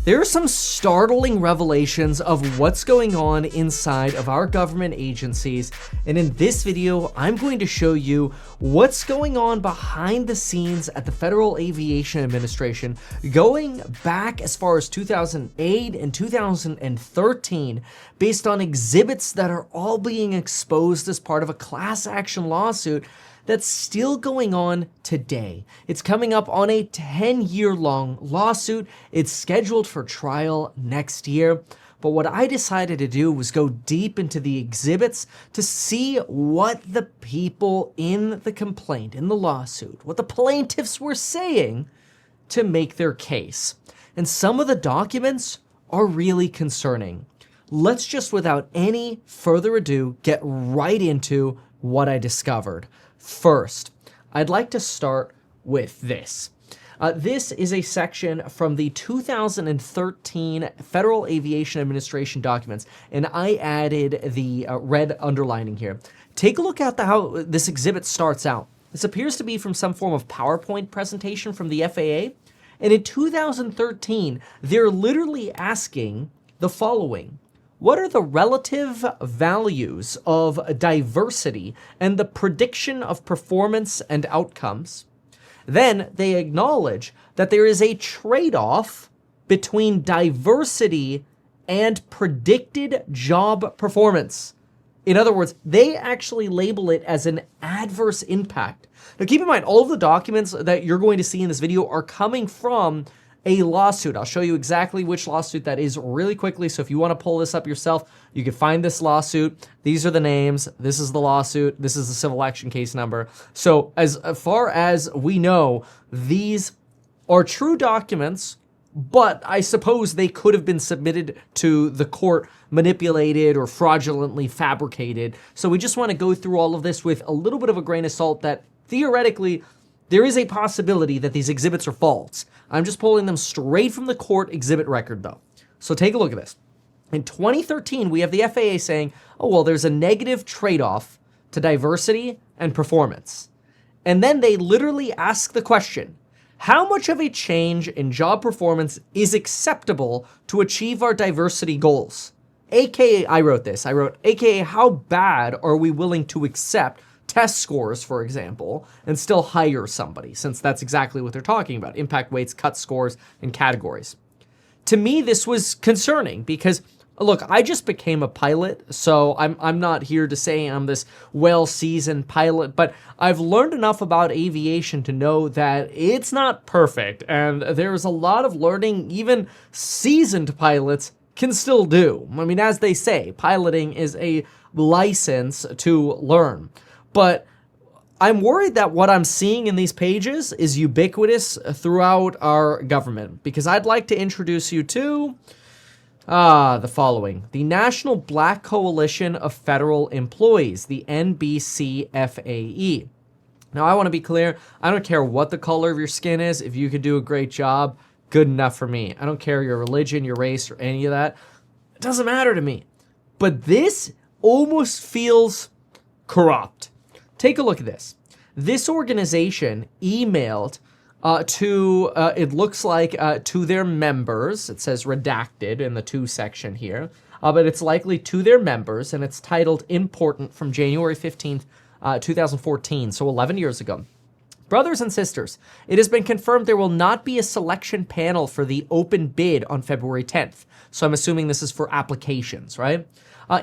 There are some startling revelations of what's going on inside of our government agencies, and in this video, I'm going to show you what's going on behind the scenes at the Federal Aviation Administration, going back as far as 2008 and 2013, based on exhibits that are all being exposed as part of a class action lawsuit that's still going on today. It's coming up on a 10-year-long lawsuit. It's scheduled for trial next year. But what I decided to do was go deep into the exhibits to see what the people in the complaint, in the lawsuit, what the plaintiffs were saying to make their case. And some of the documents are really concerning. Let's just, without any further ado, get right into what I discovered. First, I'd like to start with this. This is a section from the 2013 Federal Aviation Administration documents, and I added the red underlining here. Take a look at how this exhibit starts out. This appears to be from some form of PowerPoint presentation from the FAA, and in 2013, they're literally asking the following. What are the relative values of diversity and the prediction of performance and outcomes? Then they acknowledge that there is a trade-off between diversity and predicted job performance. In other words, they actually label it as an adverse impact. Now keep in mind, all of the documents that you're going to see in this video are coming from a lawsuit. I'll show you exactly which lawsuit that is really quickly. So if you want to pull this up yourself, you can find this lawsuit. These are the names. This is the lawsuit. This is the civil action case number. So as far as we know, these are true documents, but I suppose they could have been submitted to the court, manipulated or fraudulently fabricated. So we just want to go through all of this with a little bit of a grain of salt that theoretically there is a possibility that these exhibits are false. I'm just pulling them straight from the court exhibit record though. So take a look at this. In 2013, we have the FAA saying, oh, well, there's a negative trade-off to diversity and performance. And then they literally ask the question, how much of a change in job performance is acceptable to achieve our diversity goals? AKA, I wrote, AKA, how bad are we willing to accept test scores, for example, and still hire somebody, since that's exactly what they're talking about, impact weights, cut scores, and categories. To me, this was concerning because, look, I just became a pilot, so I'm not here to say I'm this well-seasoned pilot, but I've learned enough about aviation to know that it's not perfect, and there's a lot of learning even seasoned pilots can still do. I mean, as they say, piloting is a license to learn. But I'm worried that what I'm seeing in these pages is ubiquitous throughout our government, because I'd like to introduce you to the following. The National Black Coalition of Federal Employees, the NBCFAE. Now, I want to be clear. I don't care what the color of your skin is. If you can do a great job, good enough for me. I don't care your religion, your race, or any of that. It doesn't matter to me. But this almost feels corrupt. Take a look at this. This organization emailed to, it looks like, to their members. It says redacted in the to section here, but it's likely to their members, and it's titled Important from January 15th, 2014, so 11 years ago. Brothers and sisters, it has been confirmed there will not be a selection panel for the open bid on February 10th. So I'm assuming this is for applications, right?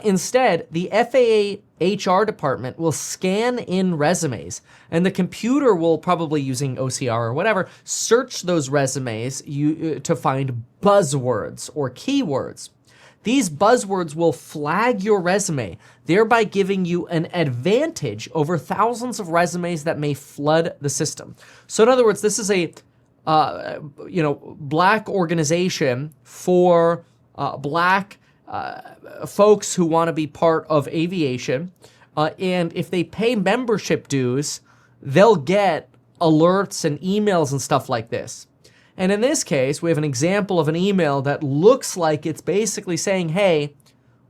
Instead, the FAA HR department will scan in resumes, and the computer will, probably using OCR or whatever, search those resumes to find buzzwords or keywords. These buzzwords will flag your resume, thereby giving you an advantage over thousands of resumes that may flood the system. So in other words, this is a black organization for black folks who want to be part of aviation, and if they pay membership dues, they'll get alerts and emails and stuff like this. And in this case, we have an example of an email that looks like it's basically saying, hey,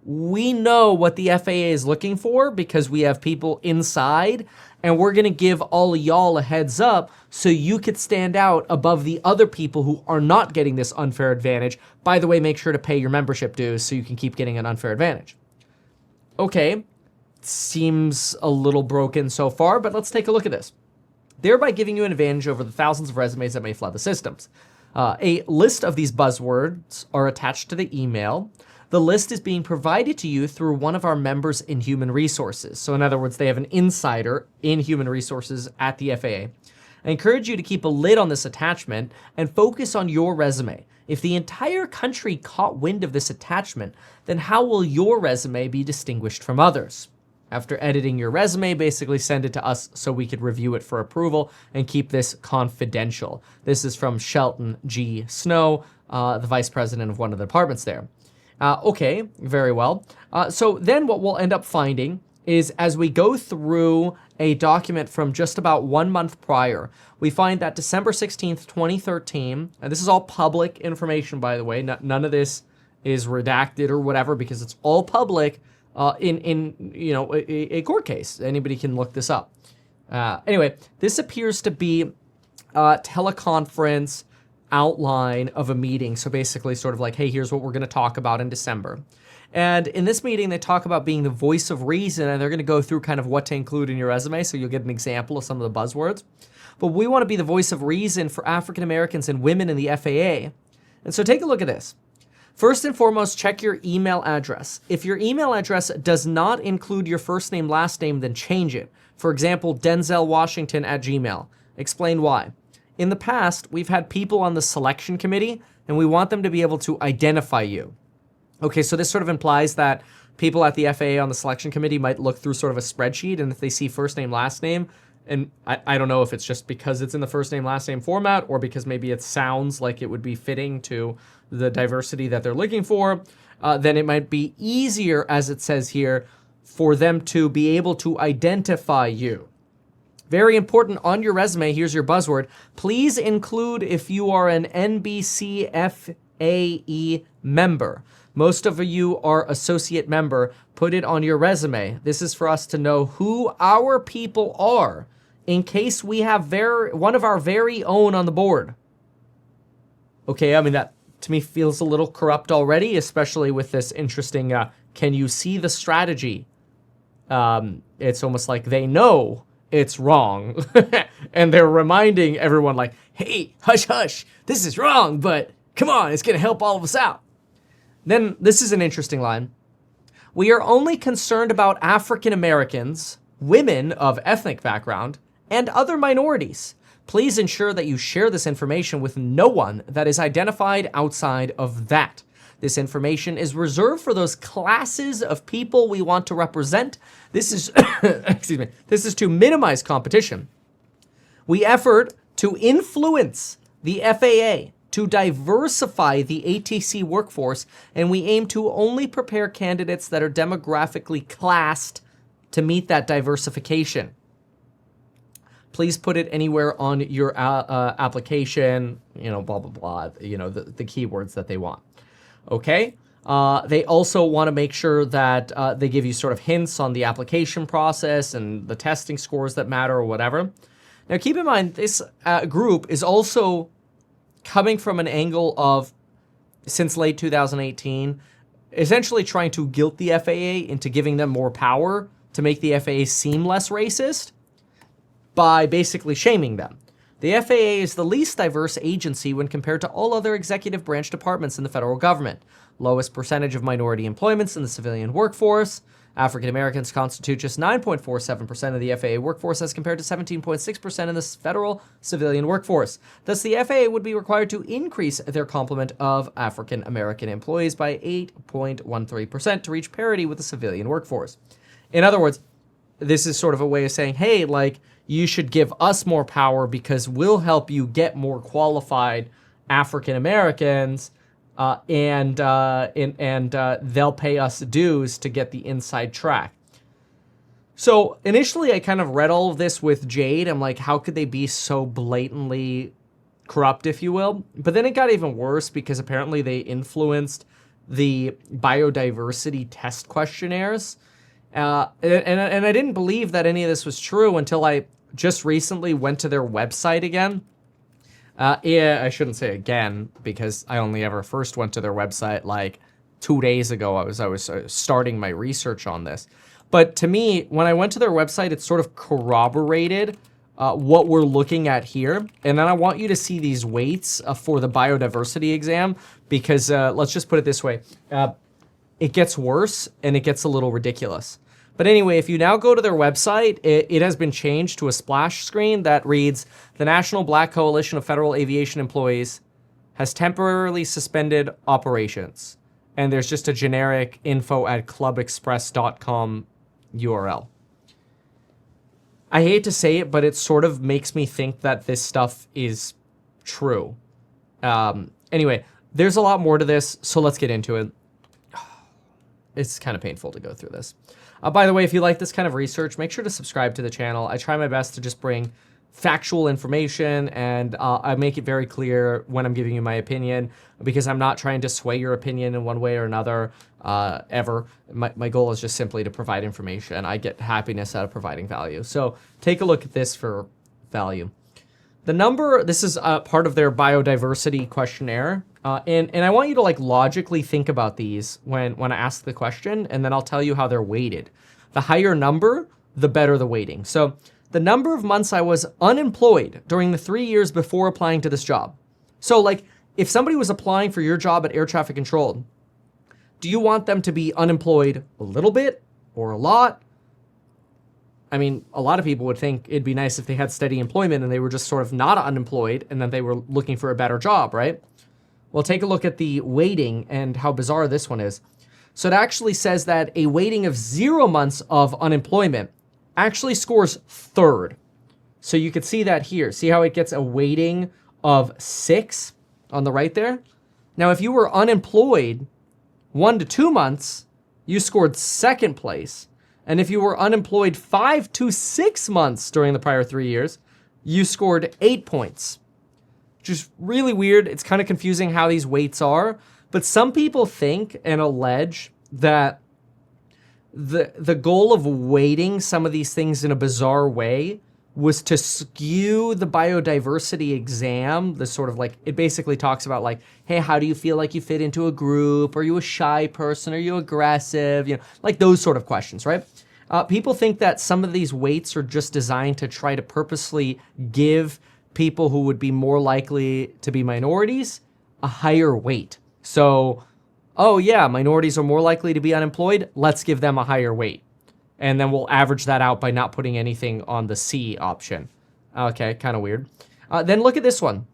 we know what the FAA is looking for because we have people inside, and we're gonna give all of y'all a heads up so you could stand out above the other people who are not getting this unfair advantage. By the way, make sure to pay your membership dues so you can keep getting an unfair advantage. Okay, seems a little broken so far, but let's take a look at this. Thereby giving you an advantage over the thousands of resumes that may flood the systems. A list of these buzzwords are attached to the email. The list is being provided to you through one of our members in Human Resources. So in other words, they have an insider in Human Resources at the FAA. I encourage you to keep a lid on this attachment and focus on your resume. If the entire country caught wind of this attachment, then how will your resume be distinguished from others? After editing your resume, basically send it to us so we could review it for approval and keep this confidential. This is from Shelton G. Snow, the vice president of one of the departments there. Okay, very well. So then what we'll end up finding is as we go through a document from just about 1 month prior, we find that December 16th, 2013, and this is all public information, by the way, none of this is redacted or whatever because it's all public in a court case. Anybody can look this up. Anyway, this appears to be a teleconference outline of a meeting. So basically sort of like, hey, here's what we're going to talk about in December. And in this meeting, they talk about being the voice of reason, and they're going to go through kind of what to include in your resume, so you'll get an example of some of the buzzwords. But we want to be the voice of reason for African Americans and women in the FAA. And so take a look at this. First and foremost, check your email address. If your email address does not include your first name, last name, then change it. For example, denzelwashington@gmail. Explain why. In the past, we've had people on the selection committee, and we want them to be able to identify you. Okay, so this sort of implies that people at the FAA on the selection committee might look through sort of a spreadsheet, and if they see first name, last name, and I don't know if it's just because it's in the first name, last name format, or because maybe it sounds like it would be fitting to the diversity that they're looking for, then it might be easier, as it says here, for them to be able to identify you. Very important on your resume, here's your buzzword. Please include if you are an NBC FAE member. Most of you are associate member. Put it on your resume. This is for us to know who our people are in case we have one of our very own on the board. Okay, I mean, that to me feels a little corrupt already, especially with this interesting, can you see the strategy? It's almost like they know it's wrong. And they're reminding everyone like, hey, hush, hush, this is wrong, but come on, it's gonna help all of us out. Then this is an interesting line. We are only concerned about African Americans, women of ethnic background, and other minorities. Please ensure that you share this information with no one that is identified outside of that. This information is reserved for those classes of people we want to represent. This is, excuse me, this is to minimize competition. We effort to influence the FAA to diversify the ATC workforce, and we aim to only prepare candidates that are demographically classed to meet that diversification. Please put it anywhere on your application, blah, blah, blah, the keywords that they want. Okay? They also want to make sure that they give you sort of hints on the application process and the testing scores that matter or whatever. Now, keep in mind, this group is also coming from an angle of, since late 2018, essentially trying to guilt the FAA into giving them more power to make the FAA seem less racist by basically shaming them. The FAA is the least diverse agency when compared to all other executive branch departments in the federal government. Lowest percentage of minority employments in the civilian workforce. African Americans constitute just 9.47% of the FAA workforce as compared to 17.6% in the federal civilian workforce. Thus, the FAA would be required to increase their complement of African American employees by 8.13% to reach parity with the civilian workforce. In other words, this is sort of a way of saying, hey, like, you should give us more power because we'll help you get more qualified African Americans, and they'll pay us dues to get the inside track. So initially, I kind of read all of this with Jade. I'm like, how could they be so blatantly corrupt, if you will? But then it got even worse because apparently they influenced the biodiversity test questionnaires. And I didn't believe that any of this was true until I just recently went to their website again. Yeah, I shouldn't say again, because I only ever first went to their website like 2 days ago. I was starting my research on this. But to me, when I went to their website, it sort of corroborated what we're looking at here. And then I want you to see these weights for the biodiversity exam, because let's just put it this way. It gets worse and it gets a little ridiculous. But anyway, if you now go to their website, it has been changed to a splash screen that reads, "The National Black Coalition of Federal Aviation Employees has temporarily suspended operations." And there's just a generic info@clubexpress.com URL. I hate to say it, but it sort of makes me think that this stuff is true. Anyway, there's a lot more to this, so let's get into it. It's kind of painful to go through this. By the way, if you like this kind of research, make sure to subscribe to the channel. I try my best to just bring factual information, and I make it very clear when I'm giving you my opinion, because I'm not trying to sway your opinion in one way or another, ever. My goal is just simply to provide information. I get happiness out of providing value. So take a look at this for value. The number, this is part of their biodiversity questionnaire. And I want you to like logically think about these when I ask the question, and then I'll tell you how they're weighted. The higher number, the better the weighting. So the number of months I was unemployed during the 3 years before applying to this job. So like if somebody was applying for your job at air traffic control, do you want them to be unemployed a little bit or a lot? I mean, a lot of people would think it'd be nice if they had steady employment and they were just sort of not unemployed and then they were looking for a better job, right? Well, take a look at the weighting and how bizarre this one is. So it actually says that a weighting of 0 months of unemployment actually scores third. So you could see that here. See how it gets a weighting of 6 on the right there? Now, if you were unemployed 1 to 2 months, you scored second place. And if you were unemployed 5 to 6 months during the prior 3 years, you scored 8 points. Just really weird. It's kind of confusing how these weights are. But some people think and allege that the goal of weighting some of these things in a bizarre way was to skew the biodiversity exam. The sort of like, it basically talks about like, hey, how do you feel like you fit into a group? Are you a shy person? Are you aggressive? You know, like those sort of questions, right? People think that some of these weights are just designed to try to purposely give people who would be more likely to be minorities a higher weight. So, oh yeah, minorities are more likely to be unemployed. Let's give them a higher weight. And then we'll average that out by not putting anything on the C option. Okay, kind of weird. Then look at this one.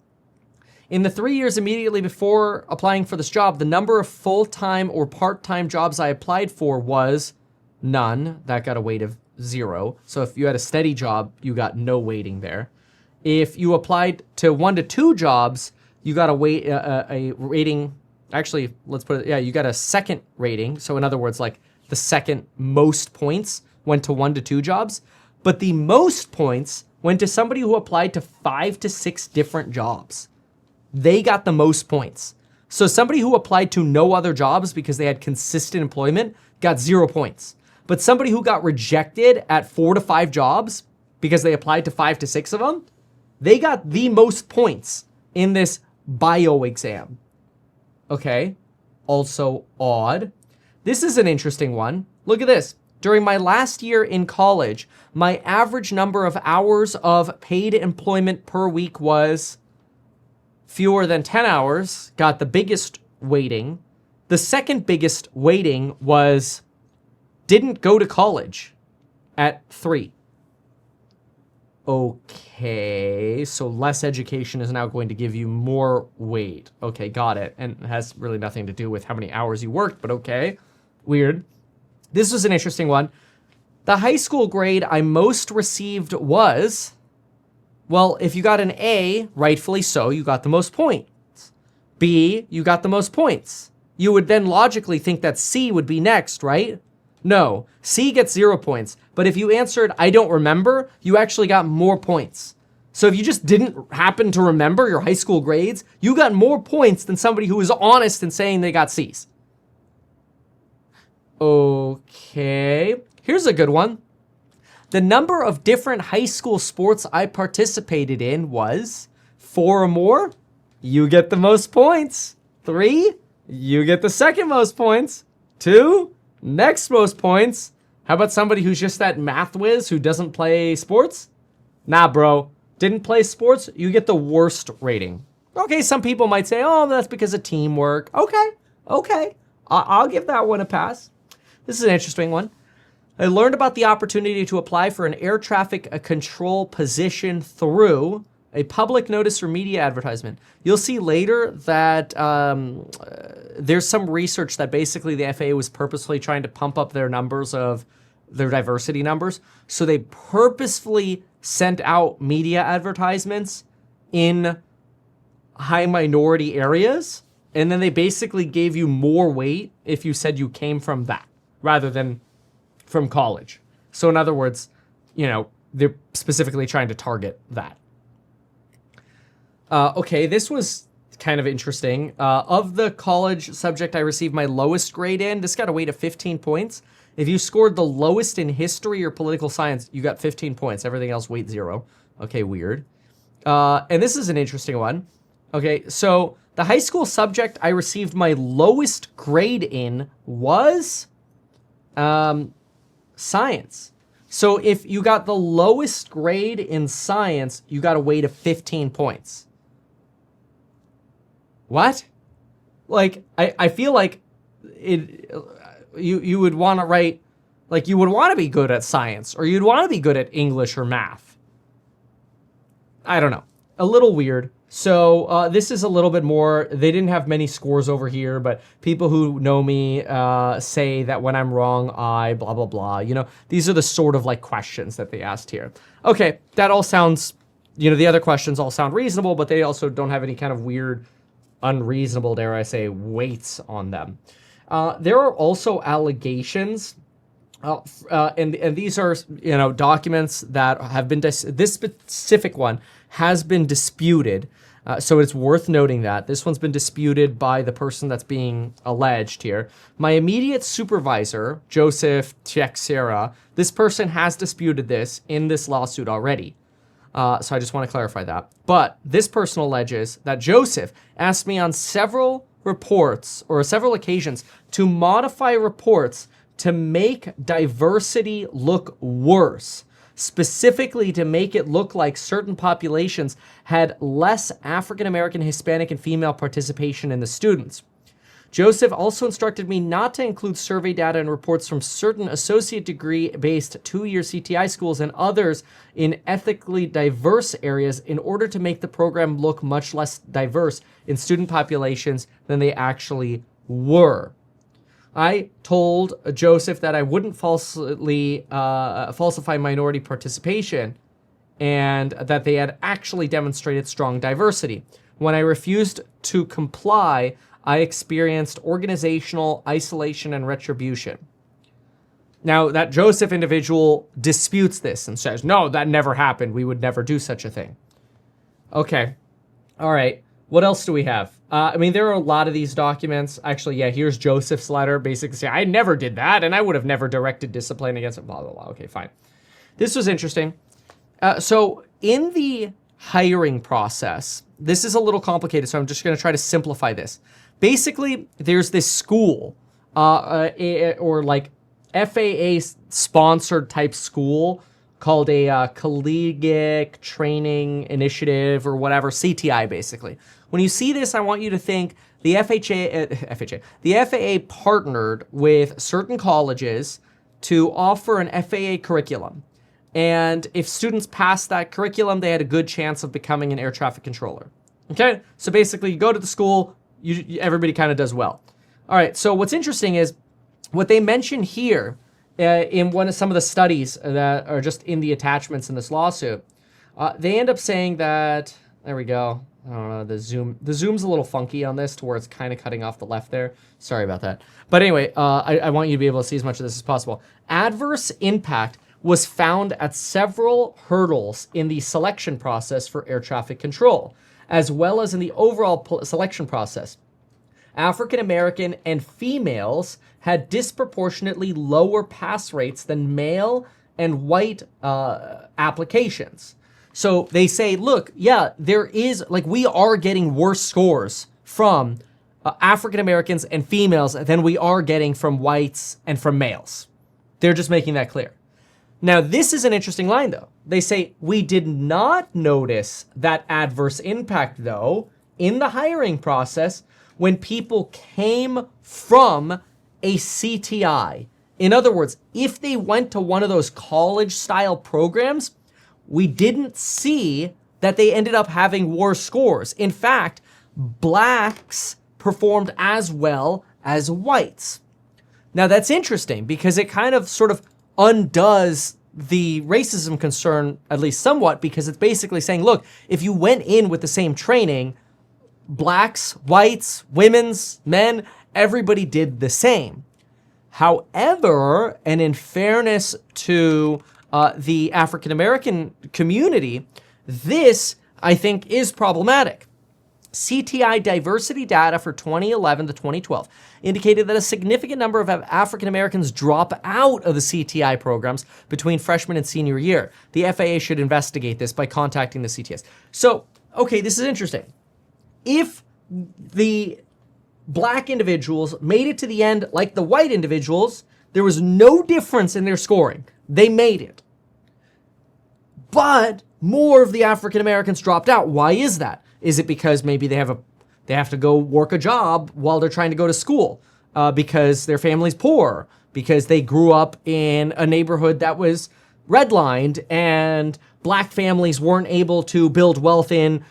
In the 3 years immediately before applying for this job, the number of full-time or part-time jobs I applied for was none. That got a weight of 0. So if you had a steady job, you got no weighting there. If you applied to 1 to 2 jobs, you got a rating. Actually, let's put it, yeah, you got a second rating. So in other words, like the second most points went to 1 to 2 jobs, but the most points went to somebody who applied to 5 to 6 different jobs. They got the most points. So somebody who applied to no other jobs because they had consistent employment got 0 points. But somebody who got rejected at 4 to 5 jobs because they applied to 5 to 6 of them, they got the most points in this bio exam. Okay, also odd. This is an interesting one. Look at this. During my last year in college, my average number of hours of paid employment per week was fewer than 10 hours, got the biggest weighting. The second biggest weighting was didn't go to college at 3. Okay, so less education is now going to give you more weight. Okay, got it. And it has really nothing to do with how many hours you worked, but okay. Weird. This was an interesting one. The high school grade I most received was, well, if you got an A, rightfully so, you got the most points. B, you got the most points. You would then logically think that C would be next, right? No, C gets 0 points. But if you answered, I don't remember, you actually got more points. So if you just didn't happen to remember your high school grades, you got more points than somebody who was honest in saying they got C's. Okay, here's a good one. The number of different high school sports I participated in was 4 or more. You get the most points. 3, you get the second most points. 2, next most points. How about somebody who's just that math whiz who doesn't play sports? Nah, bro. Didn't play sports? You get the worst rating. Okay, some people might say, oh, that's because of teamwork. Okay. I'll give that one a pass. This is an interesting one. I learned about the opportunity to apply for an air traffic control position through a public notice or media advertisement. You'll see later that there's some research that basically the FAA was purposefully trying to pump up their numbers of their diversity numbers. So they purposefully sent out media advertisements in high minority areas. And then they basically gave you more weight if you said you came from that rather than from college. So in other words, they're specifically trying to target that. Okay, this was kind of interesting. Of the college subject I received my lowest grade in, this got a weight of 15 points. If you scored the lowest in history or political science, you got 15 points. Everything else weight 0. Okay, weird. And this is an interesting one. Okay, so the high school subject I received my lowest grade in was science. So if you got the lowest grade in science, you got a weight of 15 points. What? Like, I feel like you would want to write, like you would want to be good at science or you'd want to be good at English or math. I don't know. A little weird. So this is a little bit more, they didn't have many scores over here, but people who know me say that when I'm wrong, I blah, blah, blah. These are the sort of like questions that they asked here. Okay, that all sounds, the other questions all sound reasonable, but they also don't have any kind of weird, unreasonable, dare I say, weights on them. There are also allegations, and these are, documents that have been, this specific one has been disputed. So it's worth noting that this one's been disputed by the person that's being alleged here. My immediate supervisor, Joseph Teixeira, this person has disputed this in this lawsuit already. So I just want to clarify that. But this person alleges that Joseph asked me on several reports or several occasions to modify reports to make diversity look worse, specifically to make it look like certain populations had less African American, Hispanic, and female participation in the students. Joseph also instructed me not to include survey data and reports from certain associate degree-based 2-year CTI schools and others in ethnically diverse areas in order to make the program look much less diverse in student populations than they actually were. I told Joseph that I wouldn't falsify minority participation and that they had actually demonstrated strong diversity. When I refused to comply, I experienced organizational isolation and retribution. Now, that Joseph individual disputes this and says, no, that never happened. We would never do such a thing. Okay. All right. What else do we have? There are a lot of these documents. Actually, yeah, here's Joseph's letter, basically saying, I never did that, and I would have never directed discipline against it, blah, blah, blah. Okay, fine. This was interesting. So in the hiring process, this is a little complicated, so I'm just going to try to simplify this. Basically, there's this school, or like FAA-sponsored type school called a Collegiate Training Initiative or whatever, CTI basically. When you see this, I want you to think the the FAA partnered with certain colleges to offer an FAA curriculum. And if students passed that curriculum, they had a good chance of becoming an air traffic controller. Okay, so basically you go to the school, everybody kind of does well. All right, so what's interesting is what they mention here in some of the studies that are just in the attachments in this lawsuit. They end up saying that, there we go. I don't know, the zoom's a little funky on this to where it's kind of cutting off the left there. Sorry about that. But anyway, I want you to be able to see as much of this as possible. Adverse impact was found at several hurdles in the selection process for air traffic control, as well as in the overall selection process. African American and females had disproportionately lower pass rates than male and white applications. So they say, look, yeah, there is, like, we are getting worse scores from African Americans and females than we are getting from whites and from males. They're just making that clear. Now, this is an interesting line, though. They say, we did not notice that adverse impact, though, in the hiring process when people came from a CTI. In other words, if they went to one of those college-style programs, we didn't see that they ended up having worse scores. In fact, blacks performed as well as whites. Now, that's interesting because it kind of sort of undoes the racism concern, at least somewhat, because it's basically saying, look, if you went in with the same training, blacks, whites, women's, men, everybody did the same. However, and in fairness to the African American community, this, I think, is problematic. CTI diversity data for 2011 to 2012 indicated that a significant number of African Americans drop out of the CTI programs between freshman and senior year. The FAA should investigate this by contacting the CTS. So, okay, this is interesting. If the black individuals made it to the end like the white individuals, there was no difference in their scoring. They made it. But more of the African Americans dropped out. Why is that? Is it because maybe they have to go work a job while they're trying to go to school? Because their family's poor? Because they grew up in a neighborhood that was redlined and black families weren't able to build wealth in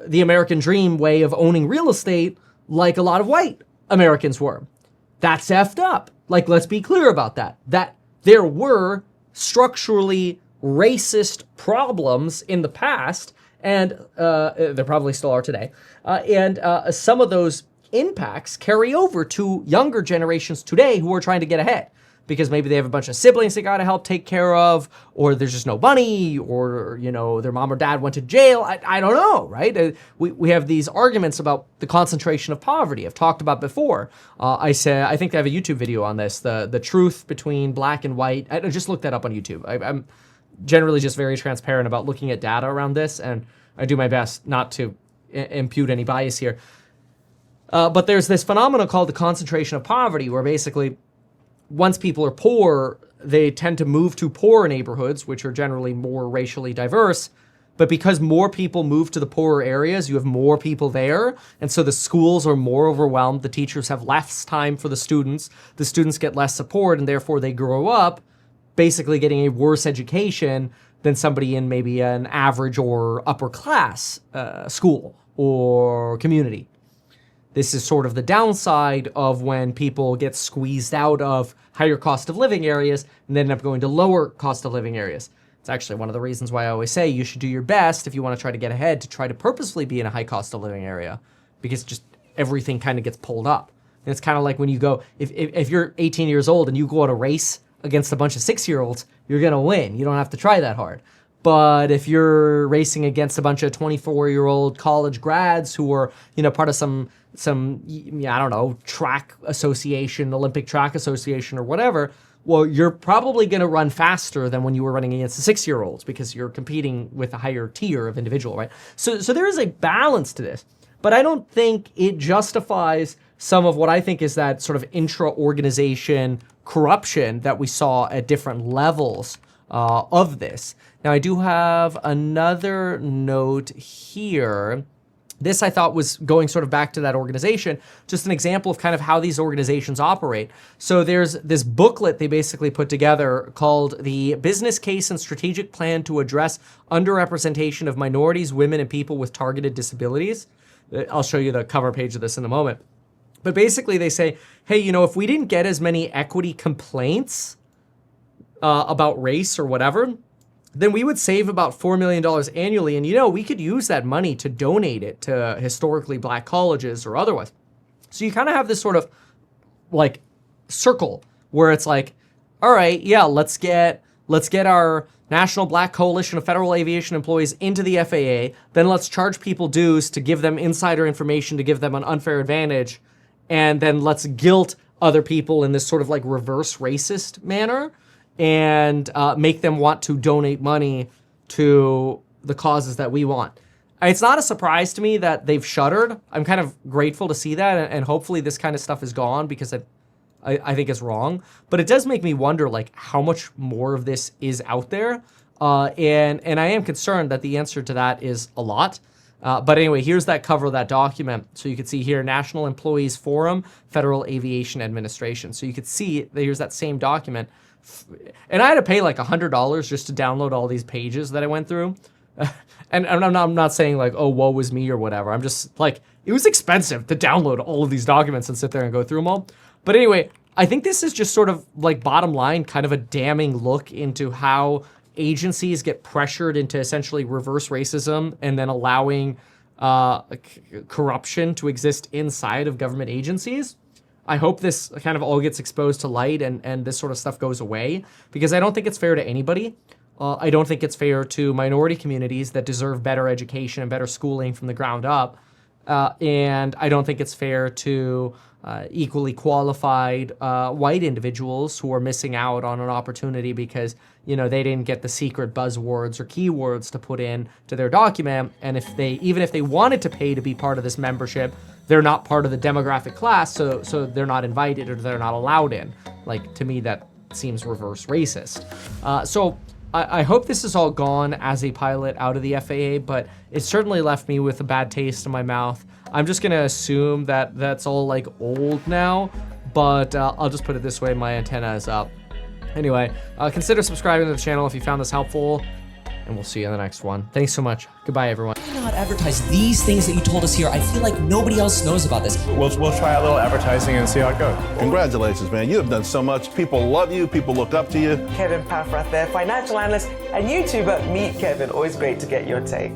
the American dream way of owning real estate like a lot of white Americans were? That's effed up. Like, let's be clear about that. That there were structurally racist problems in the past, and there probably still are today. And some of those impacts carry over to younger generations today who are trying to get ahead because maybe they have a bunch of siblings they got to help take care of, or there's just no money, or, you know, their mom or dad went to jail. I don't know, right? We have these arguments about the concentration of poverty I've talked about before. I think I have a YouTube video on this, the truth between black and white. I just looked that up on YouTube. I'm generally just very transparent about looking at data around this, and I do my best not to impute any bias here. But there's this phenomenon called the concentration of poverty, where basically once people are poor, they tend to move to poorer neighborhoods, which are generally more racially diverse. But because more people move to the poorer areas, you have more people there. And so the schools are more overwhelmed. The teachers have less time for the students. The students get less support, and therefore they grow up basically getting a worse education than somebody in maybe an average or upper class school or community. This is sort of the downside of when people get squeezed out of higher cost of living areas and then end up going to lower cost of living areas. It's actually one of the reasons why I always say you should do your best if you want to try to get ahead to try to purposefully be in a high cost of living area, because just everything kind of gets pulled up. And it's kind of like when you go, if you're 18 years old and you go on a race against a bunch of 6-year-olds, you're going to win. You don't have to try that hard. But if you're racing against a bunch of 24-year-old college grads who are, you know, part of some I don't know, track association, Olympic track association or whatever, well, you're probably going to run faster than when you were running against the 6-year-olds because you're competing with a higher tier of individual, right? So there is a balance to this, but I don't think it justifies some of what I think is that sort of intra-organization corruption that we saw at different levels of this. Now, I do have another note here. This I thought was going sort of back to that organization, just an example of kind of how these organizations operate. So there's this booklet they basically put together called the Business Case and Strategic Plan to Address Underrepresentation of Minorities, Women, and People with Targeted Disabilities. I'll show you the cover page of this in a moment. But basically they say, hey, you know, if we didn't get as many equity complaints about race or whatever, then we would save about $4 million annually. And, you know, we could use that money to donate it to historically black colleges or otherwise. So you kind of have this sort of like circle where it's like, all right, yeah, let's get our National Black Coalition of Federal Aviation Employees into the FAA. Then let's charge people dues to give them insider information, to give them an unfair advantage. and then let's guilt other people in this sort of like reverse racist manner and make them want to donate money to the causes that we want. It's not a surprise to me that they've shuttered. I'm kind of grateful to see that, and hopefully this kind of stuff is gone because I think it's wrong. But it does make me wonder like how much more of this is out there. And I am concerned that the answer to that is a lot. But anyway, here's that cover of that document. So you can see here, National Employees Forum, Federal Aviation Administration. So you could see that here's that same document. And I had to pay like $100 just to download all these pages that I went through. And I'm not saying like, oh, woe was me or whatever. I'm just like, it was expensive to download all of these documents and sit there and go through them all. But anyway, I think this is just sort of like bottom line, kind of a damning look into how agencies get pressured into essentially reverse racism and then allowing corruption to exist inside of government agencies. I hope this kind of all gets exposed to light and this sort of stuff goes away, because I don't think it's fair to anybody. I don't think it's fair to minority communities that deserve better education and better schooling from the ground up. And I don't think it's fair to equally qualified white individuals who are missing out on an opportunity because, you know, they didn't get the secret buzzwords or keywords to put in to their document. And even if they wanted to pay to be part of this membership, they're not part of the demographic class, so they're not invited or they're not allowed in. Like, to me, that seems reverse racist. So I hope this is all gone as a pilot out of the FAA, but it certainly left me with a bad taste in my mouth. I'm just gonna assume that that's all like old now, but I'll just put it this way, my antenna is up. Anyway, consider subscribing to the channel if you found this helpful, and we'll see you in the next one. Thanks so much. Goodbye, everyone. Why not advertise these things that you told us here? I feel like nobody else knows about this. We'll try a little advertising and see how it goes. Congratulations, man. You have done so much. People love you. People look up to you. Kevin Paffrath there, financial analyst and YouTuber. Meet Kevin. Always great to get your take.